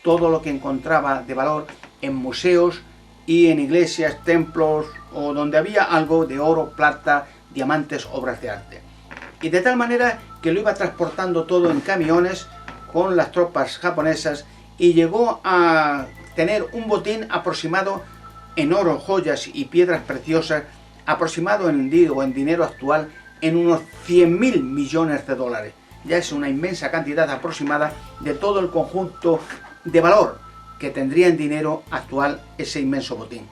todo lo que encontraba de valor en museos y en iglesias, templos o donde había algo de oro, plata, diamantes, obras de arte. Y de tal manera que lo iba transportando todo en camiones con las tropas japonesas y llegó a tener un botín aproximado en oro, joyas y piedras preciosas, aproximado en dinero actual en unos 100.000 millones de dólares. Ya es una inmensa cantidad aproximada de todo el conjunto de valor que tendría en dinero actual ese inmenso botín.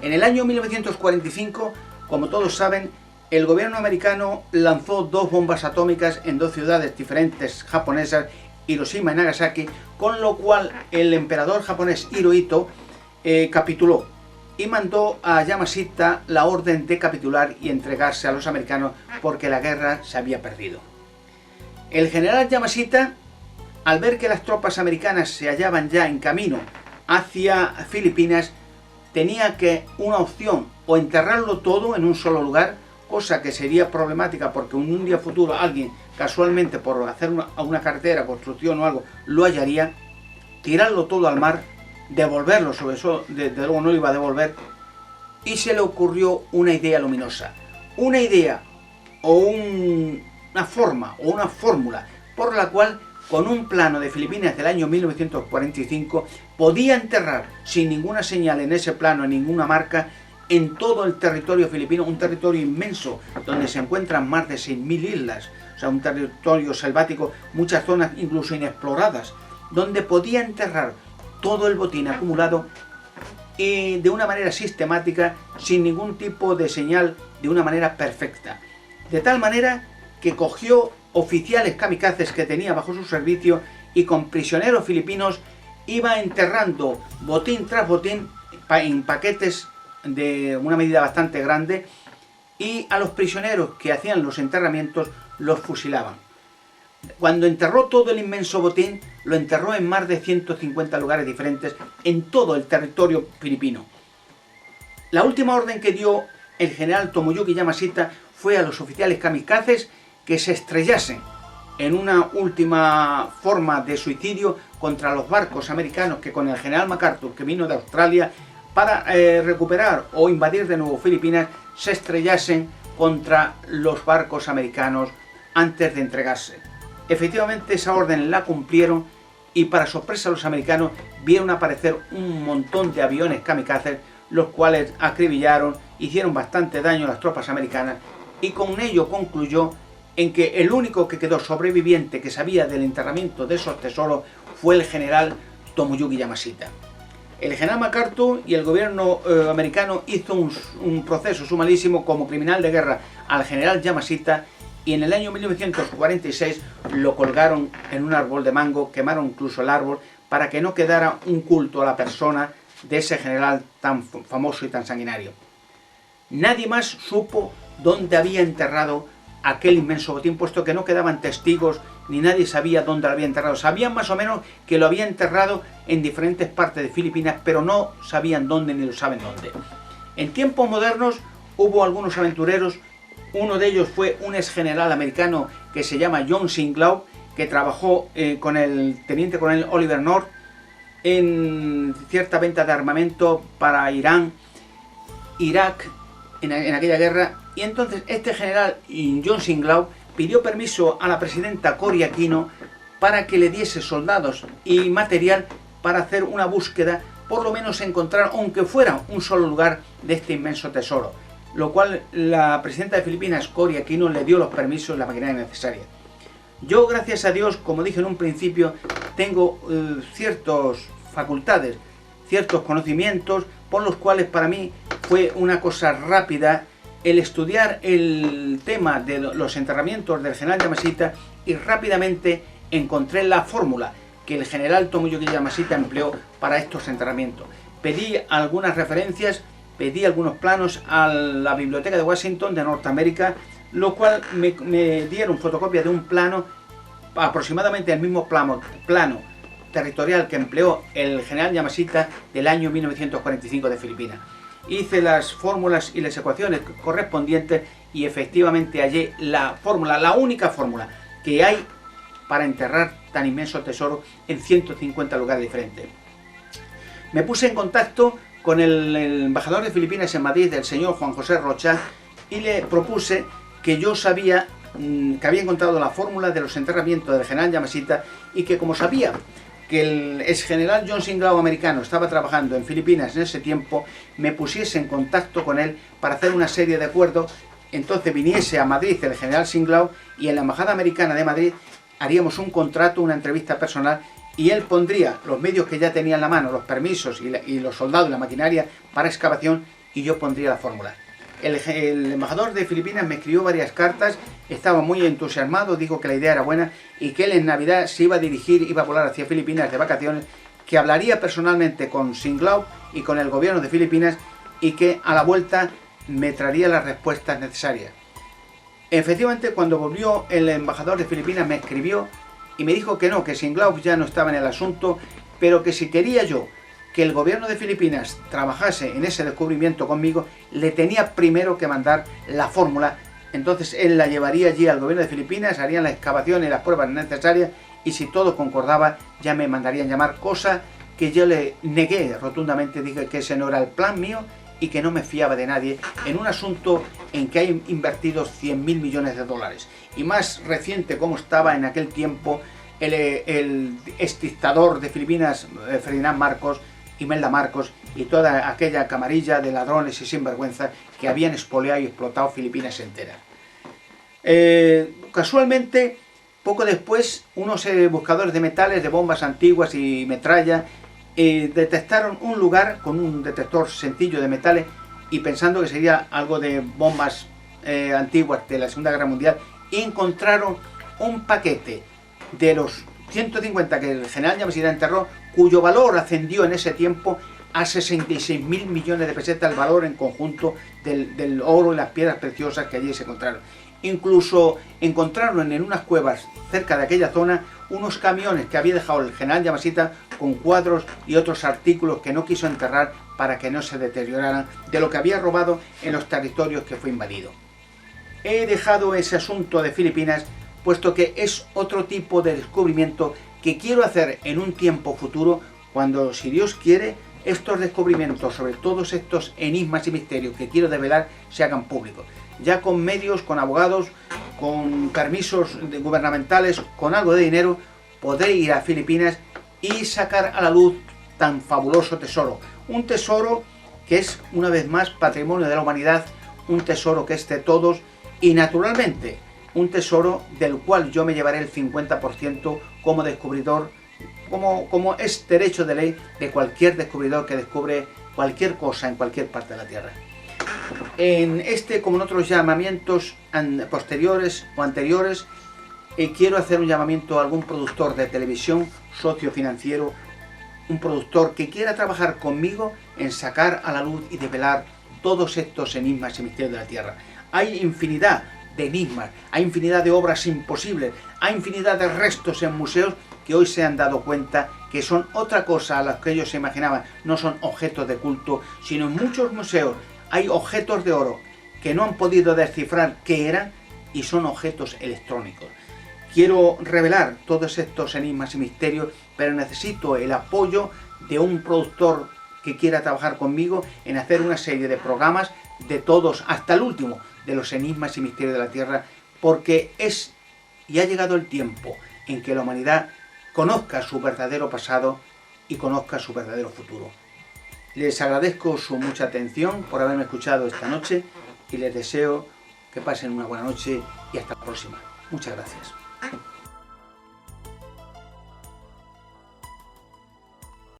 En el año 1945, como todos saben, el gobierno americano lanzó 2 bombas atómicas en 2 ciudades diferentes japonesas, Hiroshima y Nagasaki, con lo cual el emperador japonés Hirohito capituló y mandó a Yamashita la orden de capitular y entregarse a los americanos porque la guerra se había perdido. El general Yamashita, al ver que las tropas americanas se hallaban ya en camino hacia Filipinas, tenía que una opción: o enterrarlo todo en un solo lugar, cosa que sería problemática porque en un día futuro alguien casualmente por hacer una carretera, construcción o algo, lo hallaría, tirarlo todo al mar, devolverlo, sobre eso desde luego no lo iba a devolver, y se le ocurrió una idea luminosa, una idea o una forma o una fórmula por la cual con un plano de Filipinas del año 1945 podía enterrar sin ninguna señal en ese plano, en ninguna marca, en todo el territorio filipino, un territorio inmenso donde se encuentran más de 6.000 islas, o sea, un territorio selvático, muchas zonas incluso inexploradas, donde podía enterrar todo el botín acumulado y de una manera sistemática, sin ningún tipo de señal, de una manera perfecta. De tal manera que cogió oficiales kamikazes que tenía bajo su servicio y con prisioneros filipinos iba enterrando botín tras botín en paquetes de una medida bastante grande, y a los prisioneros que hacían los enterramientos los fusilaban. Cuando enterró todo el inmenso botín, lo enterró en más de 150 lugares diferentes en todo el territorio filipino. La última orden que dio el general Tomoyuki Yamashita fue a los oficiales kamikazes que se estrellasen en una última forma de suicidio contra los barcos americanos que con el general MacArthur, que vino de Australia para recuperar o invadir de nuevo Filipinas, se estrellasen contra los barcos americanos antes de entregarse. Efectivamente esa orden la cumplieron y para sorpresa de los americanos vieron aparecer un montón de aviones kamikazes, los cuales acribillaron, hicieron bastante daño a las tropas americanas, y con ello concluyó en que el único que quedó sobreviviente que sabía del enterramiento de esos tesoros fue el general Tomoyuki Yamashita. El general MacArthur y el gobierno americano hizo un proceso sumarísimo como criminal de guerra al general Yamashita, y en el año 1946 lo colgaron en un árbol de mango, quemaron incluso el árbol para que no quedara un culto a la persona de ese general tan famoso y tan sanguinario. Nadie más supo dónde había enterrado aquel inmenso botín, puesto que no quedaban testigos ni nadie sabía dónde lo había enterrado. Sabían más o menos que lo había enterrado en diferentes partes de Filipinas, pero no sabían dónde ni lo saben dónde. En tiempos modernos hubo algunos aventureros. Uno de ellos fue un ex general americano que se llama John Sinclair, que trabajó con el teniente coronel Oliver North en cierta venta de armamento para Irán, Irak, en aquella guerra. Y entonces este general John Sinclair pidió permiso a la presidenta Cory Aquino para que le diese soldados y material para hacer una búsqueda, por lo menos encontrar, aunque fuera un solo lugar, de este inmenso tesoro. Lo cual la presidenta de Filipinas, Cory Aquino, le dio los permisos y la maquinaria necesaria. Yo, gracias a Dios, como dije en un principio, tengo ciertas facultades, ciertos conocimientos, por los cuales para mí fue una cosa rápida el estudiar el tema de los enterramientos del general Yamashita, y rápidamente encontré la fórmula que el general Tomoyuki Yamashita empleó para estos enterramientos. Pedí algunas referencias, pedí algunos planos a la Biblioteca de Washington de Norteamérica, lo cual me dieron fotocopia de un plano, aproximadamente el mismo plano territorial que empleó el general Yamashita del año 1945 de Filipinas. Hice las fórmulas y las ecuaciones correspondientes y efectivamente hallé la fórmula, la única fórmula que hay para enterrar tan inmenso tesoro en 150 lugares diferentes. Me puse en contacto con el embajador de Filipinas en Madrid, el señor Juan José Rocha, y le propuse que yo sabía que había encontrado la fórmula de los enterramientos del general Yamashita, y que como sabía que el ex general John Singlao americano estaba trabajando en Filipinas en ese tiempo, me pusiese en contacto con él para hacer una serie de acuerdos. Entonces viniese a Madrid el general Singlao y en la embajada americana de Madrid haríamos un contrato, una entrevista personal, y él pondría los medios que ya tenía en la mano, los permisos y los soldados y la maquinaria para excavación, y yo pondría la fórmula. El embajador de Filipinas me escribió varias cartas, estaba muy entusiasmado, dijo que la idea era buena y que él en Navidad se iba a dirigir, iba a volar hacia Filipinas de vacaciones, que hablaría personalmente con Singlao y con el gobierno de Filipinas y que a la vuelta me traería las respuestas necesarias. Efectivamente, cuando volvió el embajador de Filipinas me escribió y me dijo que no, que Singlao ya no estaba en el asunto, pero que si quería yo que el gobierno de Filipinas trabajase en ese descubrimiento conmigo, le tenía primero que mandar la fórmula. Entonces él la llevaría allí al gobierno de Filipinas, harían la excavación y las pruebas necesarias, y si todo concordaba ya me mandarían llamar, cosa que yo le negué rotundamente. Dije que ese no era el plan mío y que no me fiaba de nadie en un asunto en que hay invertidos 100.000 millones de dólares. Y más reciente como estaba en aquel tiempo el exdictador de Filipinas, Ferdinand Marcos, Imelda Marcos, y toda aquella camarilla de ladrones y sinvergüenza que habían expoliado y explotado Filipinas enteras. Casualmente, poco después, unos buscadores de metales, de bombas antiguas y metralla, detectaron un lugar con un detector sencillo de metales, y pensando que sería algo de bombas antiguas de la Segunda Guerra Mundial, encontraron un paquete de los 150 que el general Yamashita enterró, cuyo valor ascendió en ese tiempo a 66.000 millones de pesetas, el valor en conjunto del oro y las piedras preciosas que allí se encontraron. Incluso encontraron en unas cuevas cerca de aquella zona unos camiones que había dejado el general Yamashita con cuadros y otros artículos que no quiso enterrar para que no se deterioraran de lo que había robado en los territorios que fue invadido. He dejado ese asunto de Filipinas puesto que es otro tipo de descubrimiento que quiero hacer en un tiempo futuro, cuando, si Dios quiere, estos descubrimientos sobre todos estos enigmas y misterios que quiero develar se hagan públicos. Ya con medios, con abogados, con permisos gubernamentales, con algo de dinero, podré ir a Filipinas y sacar a la luz tan fabuloso tesoro. Un tesoro que es, una vez más, patrimonio de la humanidad, un tesoro que es de todos y, naturalmente, un tesoro del cual yo me llevaré el 50% como descubridor, como es derecho de ley de cualquier descubridor que descubre cualquier cosa en cualquier parte de la Tierra. En este, como en otros llamamientos posteriores o anteriores, quiero hacer un llamamiento a algún productor de televisión, socio financiero, un productor que quiera trabajar conmigo en sacar a la luz y develar todos estos enigmas y misterios de la Tierra. Hay infinidad de enigmas, hay infinidad de obras imposibles, hay infinidad de restos en museos que hoy se han dado cuenta que son otra cosa a las que ellos se imaginaban. No son objetos de culto, sino en muchos museos hay objetos de oro que no han podido descifrar qué eran y son objetos electrónicos. Quiero revelar todos estos enigmas y misterios, pero necesito el apoyo de un productor que quiera trabajar conmigo en hacer una serie de programas de todos, hasta el último, de los enigmas y misterios de la Tierra, porque es y ha llegado el tiempo en que la humanidad conozca su verdadero pasado y conozca su verdadero futuro. Les agradezco su mucha atención por haberme escuchado esta noche y les deseo que pasen una buena noche y hasta la próxima. Muchas gracias.